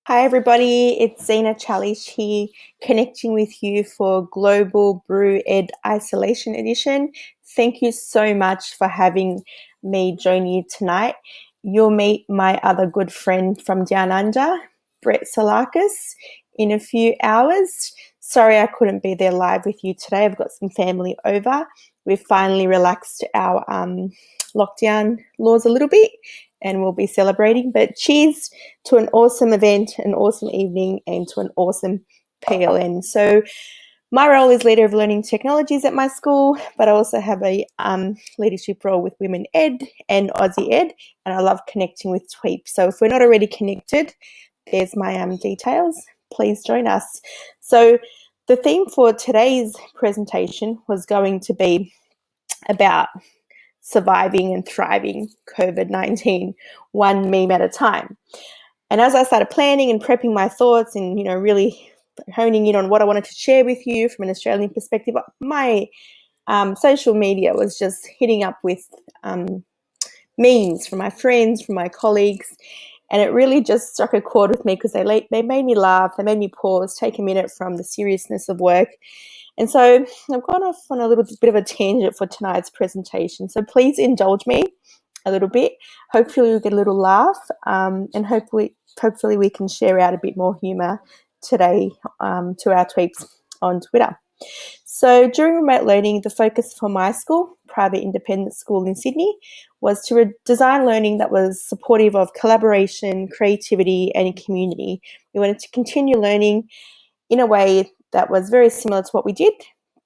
Hi everybody, it's Zena Chalish here, connecting with you for Global Brew Ed Isolation Edition. Thank you so much for having me join you tonight. You'll meet my other good friend from Down Under, Brett Salakis, in a few hours. Sorry I couldn't be there live with you today. I've got some family over. We've finally relaxed our lockdown laws a little bit and we'll be celebrating. But cheers to an awesome event, an awesome evening, and to an awesome PLN. So my role is Leader of Learning Technologies at my school, but I also have a leadership role with Women Ed and Aussie Ed, and I love connecting with TWEEP. So if we're not already connected, there's my details. Please join us. So the theme for today's presentation was going to be about surviving and thriving COVID-19, one meme at a time. And as I started planning and prepping my thoughts and, really honing in on what I wanted to share with you from an Australian perspective, my social media was just hitting up with memes from my friends, from my colleagues, and it really just struck a chord with me because they made me laugh, they made me pause, take a minute from the seriousness of work. And so I've gone off on a little bit of a tangent for tonight's presentation. So please indulge me a little bit. Hopefully you'll get a little laugh and hopefully we can share out a bit more humour today to our tweets on Twitter. So during remote learning, the focus for my school, private independent school in Sydney, was to design learning that was supportive of collaboration, creativity and community. We wanted to continue learning in a way that was very similar to what we did,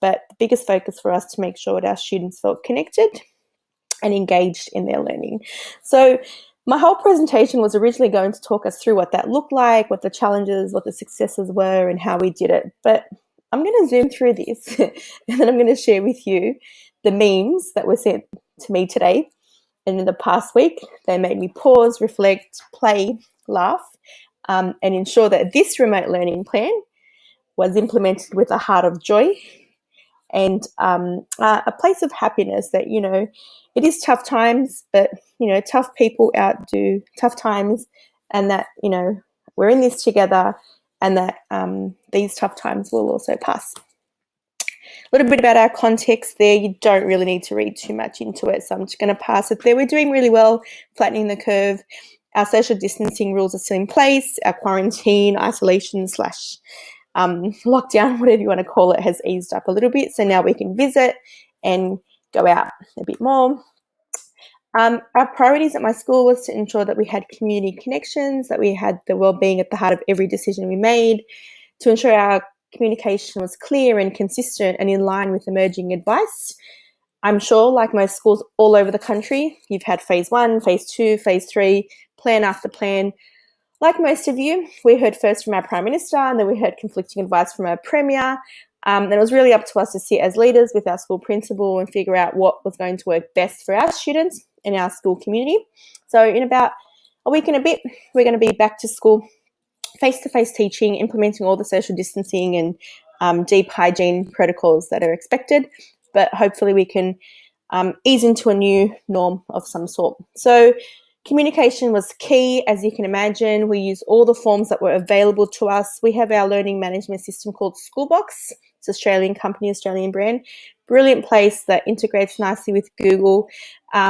but the biggest focus for us to make sure that our students felt connected and engaged in their learning. So my whole presentation was originally going to talk us through what that looked like, what the challenges, what the successes were, and how we did it. But I'm going to zoom through this and then I'm going to share with you the memes that were sent to me today. And in the past week, they made me pause, reflect, play, laugh, and ensure that this remote learning plan was implemented with a heart of joy and a place of happiness that, it is tough times, but, tough people outdo tough times, and that, we're in this together and that these tough times will also pass. A little bit about our context there. You don't really need to read too much into it, so I'm just going to pass it there. We're doing really well, flattening the curve. Our social distancing rules are still in place. Our quarantine, isolation / lockdown, whatever you want to call it, has eased up a little bit. So now we can visit and go out a bit more. Our priorities at my school was to ensure that we had community connections, that we had the well-being at the heart of every decision we made, to ensure our communication was clear and consistent and in line with emerging advice. I'm sure, like most schools all over the country, you've had phase 1, phase 2, phase 3, plan after plan. Like most of you, we heard first from our Prime Minister and then we heard conflicting advice from our Premier. And it was really up to us to sit as leaders with our school principal and figure out what was going to work best for our students and our school community. So in about a week and a bit, we're going to be back to school, face-to-face teaching, implementing all the social distancing and deep hygiene protocols that are expected. But hopefully we can ease into a new norm of some sort. So communication was key, as you can imagine. We used all the forms that were available to us. We have our learning management system called Schoolbox. It's an Australian company, Australian brand. Brilliant place that integrates nicely with Google.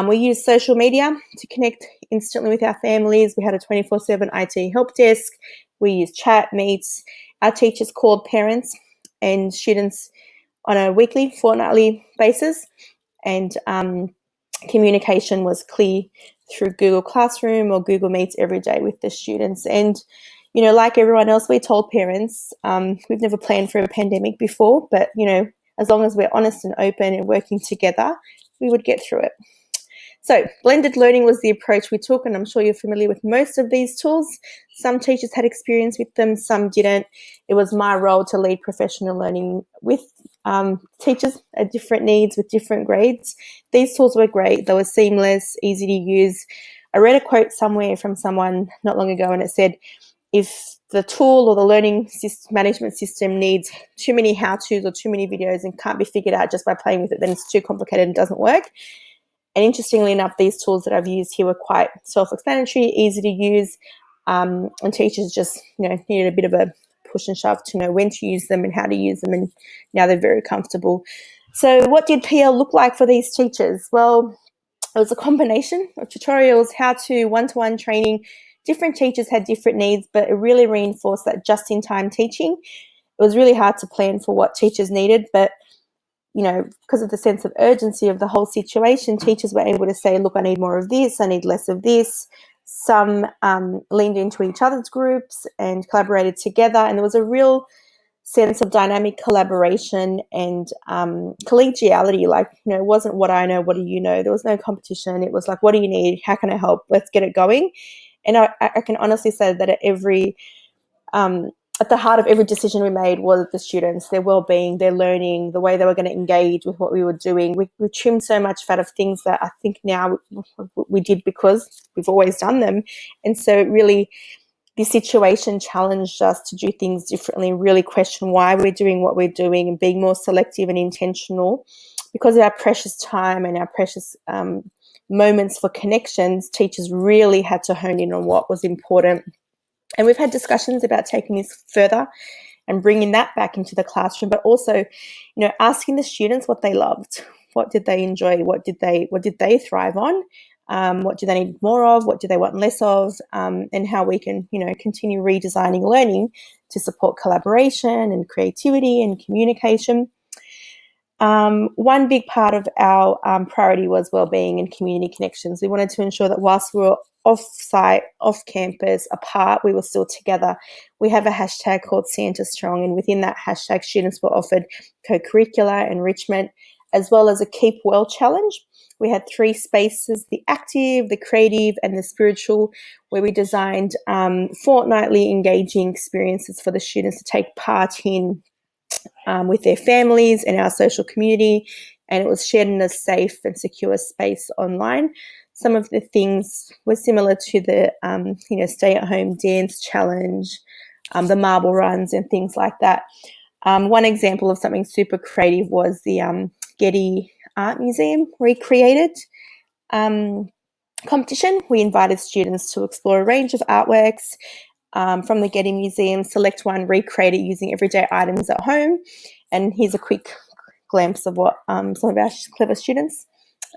We use social media to connect instantly with our families. We had a 24/7 IT help desk. We use chat, meets. Our teachers called parents and students on a weekly, fortnightly basis. And communication was clear through Google Classroom or Google Meets every day with the students. And, like everyone else, we told parents, we've never planned for a pandemic before, but, as long as we're honest and open and working together, we would get through it. So blended learning was the approach we took, and I'm sure you're familiar with most of these tools. Some teachers had experience with them, some didn't. It was my role to lead professional learning with teachers at different needs with different grades. These tools were great. They were seamless, easy to use. I read a quote somewhere from someone not long ago, and it said, if the tool or the learning management system needs too many how-tos or too many videos and can't be figured out just by playing with it, then it's too complicated and doesn't work. And interestingly enough, these tools that I've used here were quite self-explanatory, easy to use. and teachers just, needed a bit of a push and shove to know when to use them and how to use them, and now they're very comfortable. So what did PL look like for these teachers? Well, it was a combination of tutorials, how-to, one-to-one training. Different teachers had different needs, but it really reinforced that just-in-time teaching. It was really hard to plan for what teachers needed, but because of the sense of urgency of the whole situation, teachers were able to say, look, I need more of this, I need less of this. Some leaned into each other's groups and collaborated together, and there was a real sense of dynamic collaboration and collegiality. It wasn't what I know, what do you know? There was no competition. It was like, what do you need? How can I help? Let's get it going. And I can honestly say that at the heart of every decision we made was the students, their well-being, their learning, the way they were going to engage with what we were doing. We trimmed so much fat of things that I think now we did because we've always done them. And so really, this situation challenged us to do things differently, really question why we're doing what we're doing, and being more selective and intentional. Because of our precious time and our precious moments for connections, teachers really had to hone in on what was important. And we've had discussions about taking this further and bringing that back into the classroom, but also, asking the students what they loved, what did they enjoy, what did they thrive on, what do they need more of, what do they want less of, and how we can, continue redesigning learning to support collaboration and creativity and communication. One big part of our priority was wellbeing and community connections. We wanted to ensure that whilst we were off-site, off-campus, apart, we were still together. We have a hashtag called Santa Strong, and within that hashtag, students were offered co-curricular enrichment, as well as a Keep Well challenge. We had 3 spaces, the active, the creative, and the spiritual, where we designed fortnightly engaging experiences for the students to take part in with their families and our social community, and it was shared in a safe and secure space online. Some of the things were similar to the, stay-at-home dance challenge, the marble runs and things like that. One example of something super creative was the Getty Art Museum recreated competition. We invited students to explore a range of artworks from the Getty Museum, select one, recreate it using everyday items at home. And here's a quick glimpse of what some of our clever students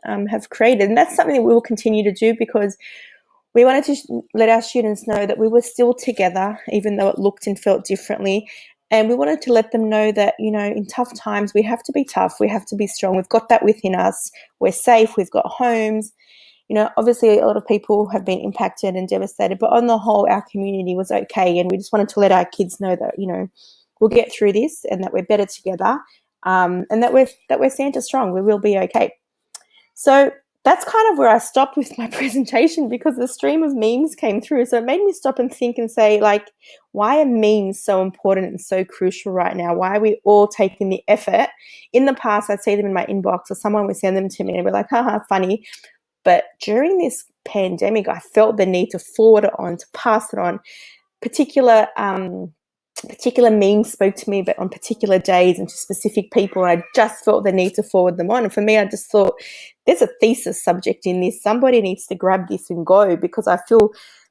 have created. And that's something that we will continue to do, because we wanted to let our students know that we were still together, even though it looked and felt differently. And we wanted to let them know that, in tough times, we have to be tough. We have to be strong. We've got that within us. We're safe. We've got homes. Obviously a lot of people have been impacted and devastated, but on the whole, our community was okay. And we just wanted to let our kids know that, we'll get through this, and that we're better together, and that we're Santa strong. We will be okay. So that's kind of where I stopped with my presentation, because the stream of memes came through. So it made me stop and think and say, why are memes so important and so crucial right now? Why are we all taking the effort? In the past, I'd see them in my inbox, or someone would send them to me and be like, haha, funny. But during this pandemic, I felt the need to forward it on, to pass it on. Particular memes spoke to me, but on particular days and to specific people. I just felt the need to forward them on. And for me, I just thought, there's a thesis subject in this. Somebody needs to grab this and go, because I feel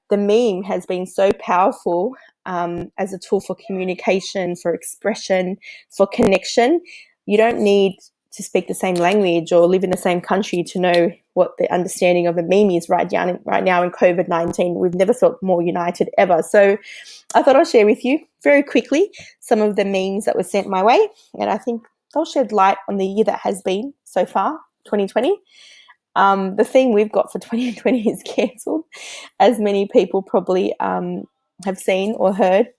the meme has been so powerful as a tool for communication, for expression, for connection. You don't need to speak the same language or live in the same country to know what the understanding of a meme is right now in COVID-19. We've never felt more united ever. So I thought I'll share with you very quickly some of the memes that were sent my way, and I think they'll shed light on the year that has been so far, 2020. The theme we've got for 2020 is cancelled, as many people probably have seen or heard.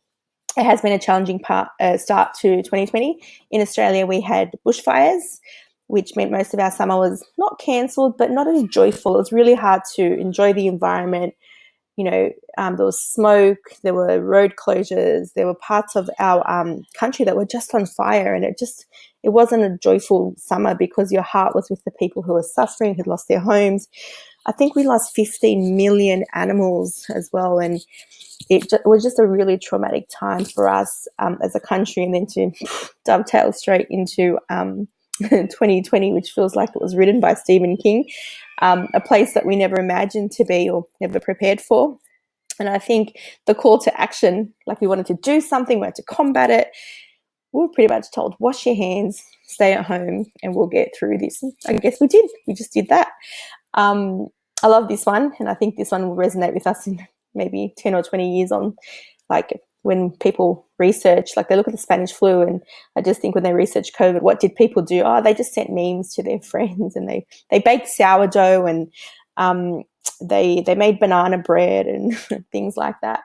It has been a challenging start to 2020. In Australia, we had bushfires, which meant most of our summer was not cancelled, but not as joyful. It was really hard to enjoy the environment. There was smoke, there were road closures, there were parts of our country that were just on fire, and it wasn't a joyful summer, because your heart was with the people who were suffering, who'd lost their homes. I think we lost 15 million animals as well, and it was just a really traumatic time for us as a country, and then to dovetail straight into 2020, which feels like it was written by Stephen King, a place that we never imagined to be or never prepared for. And I think the call to action, like we wanted to do something, we had to combat it. We were pretty much told, wash your hands, stay at home, and we'll get through this. And I guess we did. We just did that. I love this one, and I think this one will resonate with us in maybe 10 or 20 years on, like, when people research, like they look at the Spanish flu, and I just think when they research COVID, what did people do? Oh, they just sent memes to their friends, and they baked sourdough, and they made banana bread and things like that.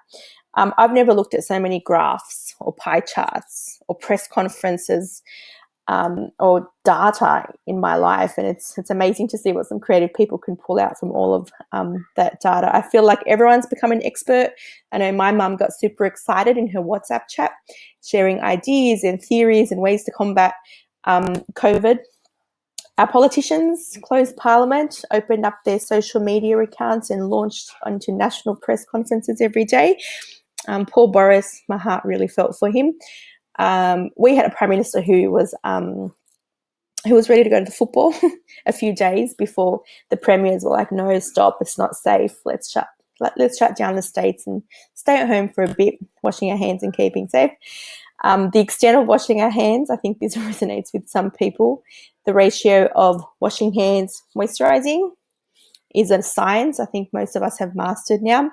I've never looked at so many graphs or pie charts or press conferences or data in my life, and it's amazing to see what some creative people can pull out from all of that data. I feel like everyone's become an expert. I know my mum got super excited in her WhatsApp chat, sharing ideas and theories and ways to combat COVID. Our politicians closed Parliament, opened up their social media accounts, and launched onto national press conferences every day. Poor Boris, my heart really felt for him. We had a Prime Minister who was ready to go to the football a few days before the premiers were like, no, stop, it's not safe. Let's shut down the states and stay at home for a bit, washing our hands and keeping safe. The extent of washing our hands, I think this resonates with some people. The ratio of washing hands, moisturizing is a science I think most of us have mastered now.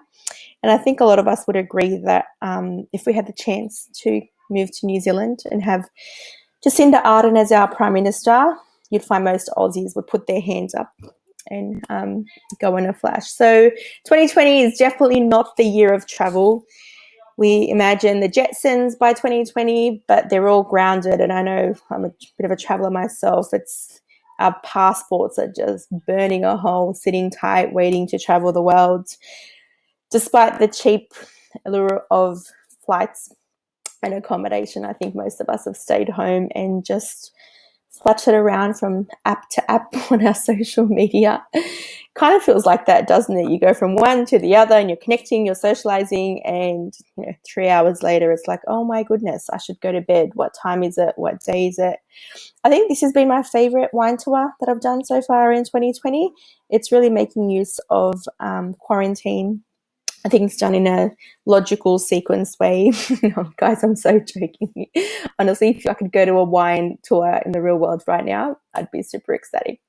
And I think a lot of us would agree that if we had the chance to move to New Zealand and have Jacinda Ardern as our Prime Minister, you'd find most Aussies would put their hands up and go in a flash. So 2020 is definitely not the year of travel. We imagine the Jetsons by 2020, but they're all grounded. And I know I'm a bit of a traveller myself. Our passports are just burning a hole, sitting tight, waiting to travel the world. Despite the cheap allure of flights and accommodation, I think most of us have stayed home and just fluttered around from app to app on our social media. Kind of feels like that, doesn't it? You go from one to the other and you're connecting, you're socializing, and 3 hours later it's like, oh my goodness, I should go to bed. What time is it? What day is it? I think this has been my favorite wine tour that I've done so far in 2020. It's really making use of quarantine. I think it's done in a logical, sequenced way. No, guys, I'm so joking. Honestly, if I could go to a wine tour in the real world right now, I'd be super ecstatic.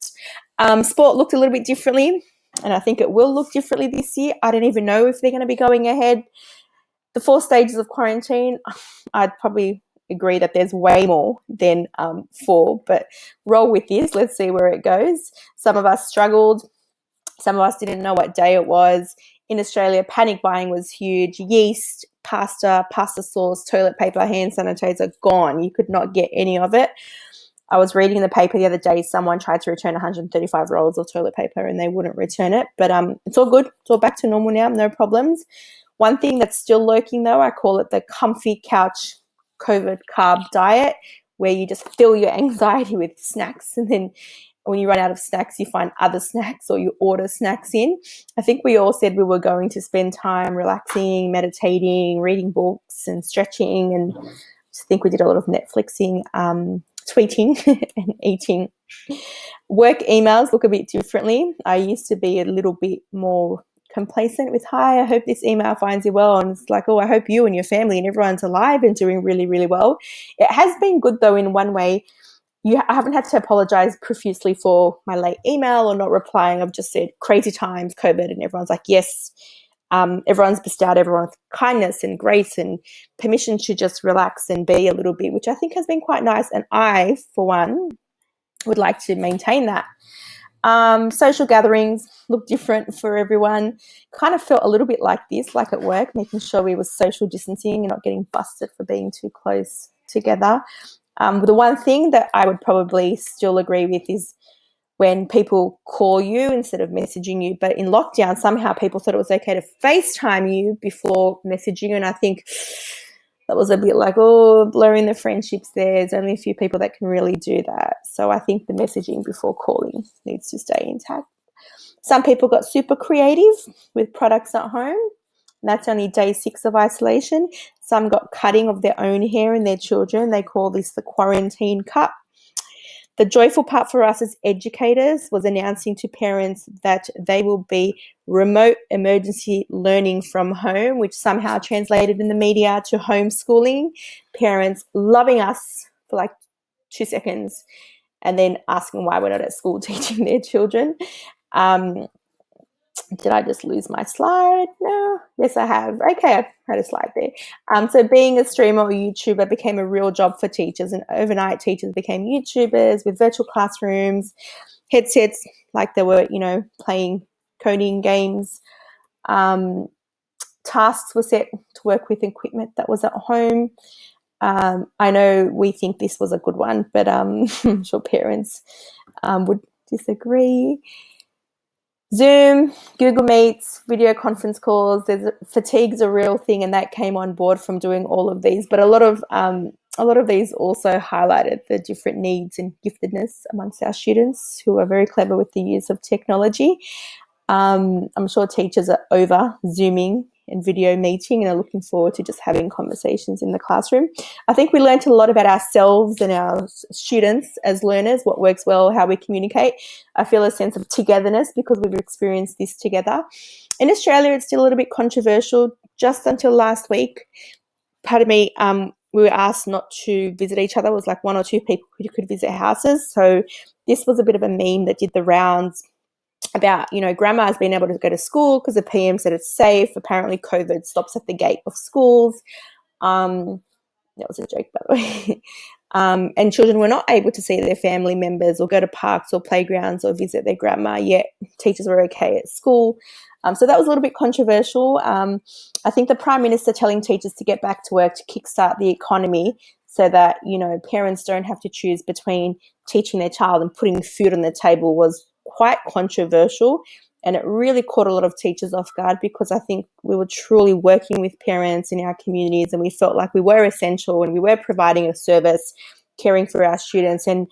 Sport looked a little bit differently, and I think it will look differently this year. I don't even know if they're going to be going ahead. The 4 stages of quarantine, I'd probably agree that there's way more than 4, but roll with this. Let's see where it goes. Some of us struggled. Some of us didn't know what day it was. In Australia, panic buying was huge. Yeast, pasta sauce, toilet paper, hand sanitizer, gone. You could not get any of it. I was reading in the paper the other day, someone tried to return 135 rolls of toilet paper and they wouldn't return it. But it's all good. It's all back to normal now, no problems. One thing that's still lurking, though, I call it the comfy couch COVID carb diet, where you just fill your anxiety with snacks, and then when you run out of snacks, you find other snacks or you order snacks in. I think we all said we were going to spend time relaxing, meditating, reading books and stretching, and I think we did a lot of Netflixing, tweeting and eating. Work emails look a bit differently. I used to be a little bit more complacent with, hi, I hope this email finds you well. And it's like, oh, I hope you and your family and everyone's alive and doing really, really well. It has been good, though, in one way. I haven't had to apologize profusely for my late email or not replying. I've just said crazy times, COVID, and everyone's like, yes. Everyone's bestowed everyone with kindness and grace and permission to just relax and be a little bit, which I think has been quite nice. And I, for one, would like to maintain that. Social gatherings look different for everyone. Kind of felt a little bit like this, like at work, making sure we were social distancing and not getting busted for being too close together. The one thing that I would probably still agree with is when people call you instead of messaging you. But in lockdown, somehow people thought it was okay to FaceTime you before messaging. And I think that was a bit like, oh, blurring the friendships there. There's only a few people that can really do that. So I think the messaging before calling needs to stay intact. Some people got super creative with products at home. And that's only day 6 of isolation. Some got cutting of their own hair and their children. They call this the quarantine cut. The joyful part for us as educators was announcing to parents that they will be remote emergency learning from home, which somehow translated in the media to homeschooling. Parents loving us for like 2 seconds and then asking why we're not at school teaching their children. Did I just lose my slide? No. Yes, I have. Okay, I had a slide there. So being a streamer or YouTuber became a real job for teachers, and overnight teachers became YouTubers with virtual classrooms, headsets like they were, playing coding games. Tasks were set to work with equipment that was at home. I know we think this was a good one, but I'm sure parents would disagree. Zoom, Google Meets, video conference calls. Fatigue's a real thing, and that came on board from doing all of these. But a lot of these also highlighted the different needs and giftedness amongst our students who are very clever with the use of technology. I'm sure teachers are over Zooming and video meeting and are looking forward to just having conversations in the classroom. I think we learned a lot about ourselves and our students as learners, what works well, how we communicate. I feel a sense of togetherness because we've experienced this together. In Australia, it's still a little bit controversial. Just until last week, pardon me, we were asked not to visit each other. It was like 1 or 2 people who could visit houses. So this was a bit of a meme that did the rounds about, grandma's being able to go to school because the PM said it's safe. Apparently COVID stops at the gate of schools. That was a joke, by the way. And children were not able to see their family members or go to parks or playgrounds or visit their grandma, yet teachers were okay at school. So that was a little bit controversial. I think the Prime Minister telling teachers to get back to work to kickstart the economy so that, parents don't have to choose between teaching their child and putting food on the table was quite controversial, and it really caught a lot of teachers off guard because I think we were truly working with parents in our communities and we felt like we were essential and we were providing a service, caring for our students. And,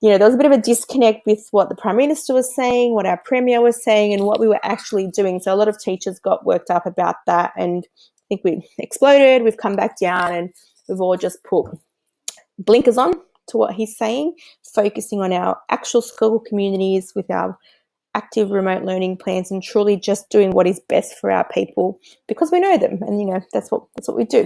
there was a bit of a disconnect with what the Prime Minister was saying, what our Premier was saying, and what we were actually doing. So a lot of teachers got worked up about that, and I think we exploded. We've come back down and we've all just put blinkers on to what he's saying, focusing on our actual school communities with our active remote learning plans and truly just doing what is best for our people because we know them, and that's what we do.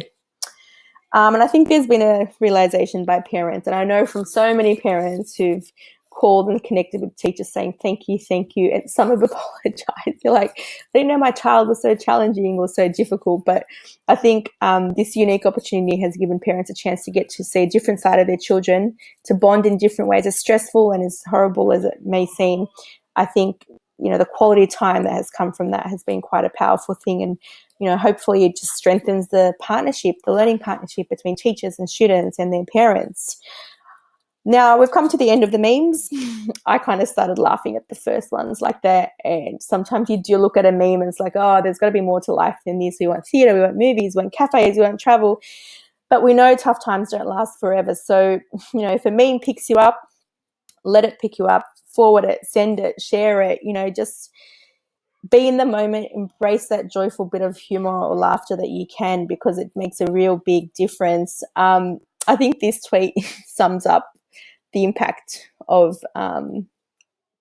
And I think there's been a realization by parents, and I know from so many parents who've called and connected with teachers saying thank you, and some have apologized. They're like, I didn't know my child was so challenging or so difficult. But I think this unique opportunity has given parents a chance to get to see a different side of their children, to bond in different ways, as stressful and as horrible as it may seem. I think, the quality of time that has come from that has been quite a powerful thing. And, hopefully it just strengthens the partnership, the learning partnership between teachers and students and their parents. Now, we've come to the end of the memes. I kind of started laughing at the first ones like that. And sometimes you do look at a meme and it's like, oh, there's got to be more to life than this. We want theatre, we want movies, we want cafes, we want travel. But we know tough times don't last forever. So, if a meme picks you up, let it pick you up, forward it, send it, share it, just be in the moment, embrace that joyful bit of humor or laughter that you can because it makes a real big difference. I think this tweet sums up the impact of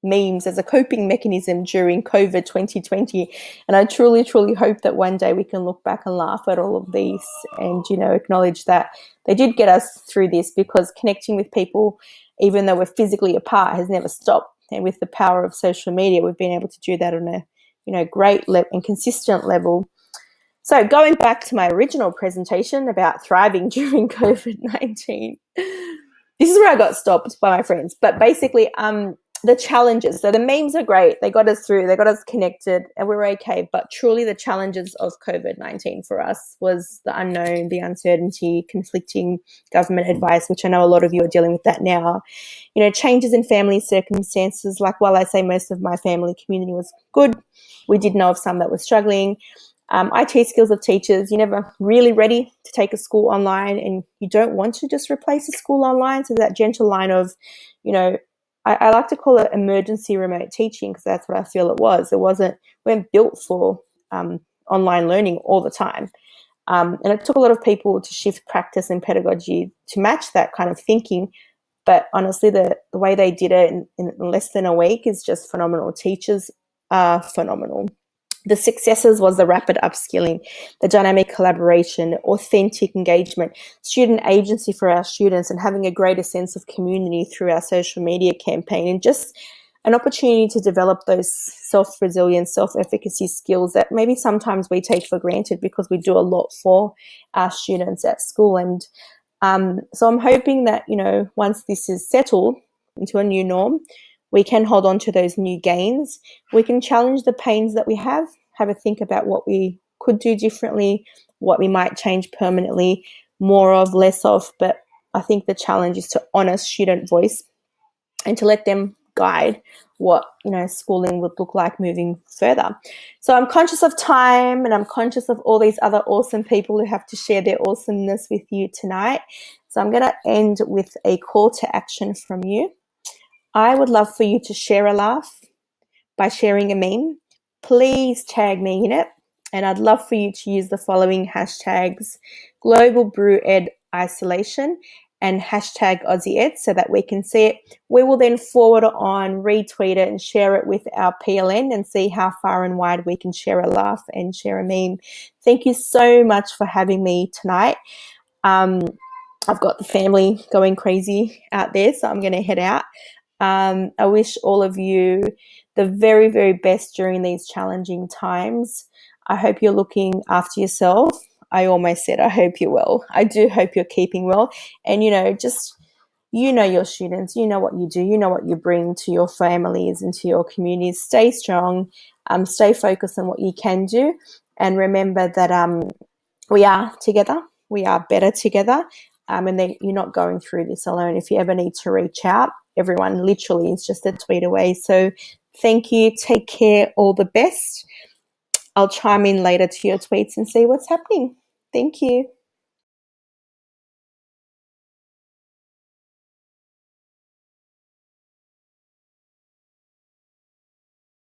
memes as a coping mechanism during COVID 2020. And I truly, truly hope that one day we can look back and laugh at all of these and, acknowledge that they did get us through this, because connecting with people, even though we're physically apart, has never stopped. And with the power of social media, we've been able to do that on a, great and consistent level. So going back to my original presentation about thriving during COVID-19, this is where I got stopped by my friends. But basically, the challenges. So the memes are great. They got us through. They got us connected and we were okay. But truly the challenges of COVID-19 for us was the unknown, the uncertainty, conflicting government advice, which I know a lot of you are dealing with that now. Changes in family circumstances. Like, while I say most of my family community was good, we did know of some that were struggling. IT skills of teachers. You're never really ready to take a school online, and you don't want to just replace a school online. So that gentle line of, I like to call it emergency remote teaching, because that's what I feel it was. We weren't built for online learning all the time. And it took a lot of people to shift practice and pedagogy to match that kind of thinking. But honestly, the way they did it in less than a week is just phenomenal. Teachers are phenomenal. The successes was the rapid upskilling, the dynamic collaboration, authentic engagement, student agency for our students, and having a greater sense of community through our social media campaign, and just an opportunity to develop those self-resilience, self-efficacy skills that maybe sometimes we take for granted because we do a lot for our students at school. And so I'm hoping that, once this is settled into a new norm, we can hold on to those new gains. We can challenge the pains that we have a think about what we could do differently, what we might change permanently, more of, less of. But I think the challenge is to honor student voice and to let them guide what schooling would look like moving further. So I'm conscious of time, and I'm conscious of all these other awesome people who have to share their awesomeness with you tonight. So I'm going to end with a call to action from you. I would love for you to share a laugh by sharing a meme. Please tag me in it. And I'd love for you to use the following hashtags: Global Brew Ed Isolation and hashtag Aussie Ed, so that we can see it. We will then forward it on, retweet it, and share it with our PLN and see how far and wide we can share a laugh and share a meme. Thank you so much for having me tonight. I've got the family going crazy out there, so I'm going to head out. I wish all of you the very, very best during these challenging times. I hope you're looking after yourself. I almost said I hope you're well. I do hope you're keeping well. And, just, your students, what you do, what you bring to your families and to your communities. Stay strong, stay focused on what you can do. And remember that we are together. We are better together. And you're not going through this alone. If you ever need to reach out, everyone literally is just a tweet away. So thank you. Take care. All the best. I'll chime in later to your tweets and see what's happening. Thank you.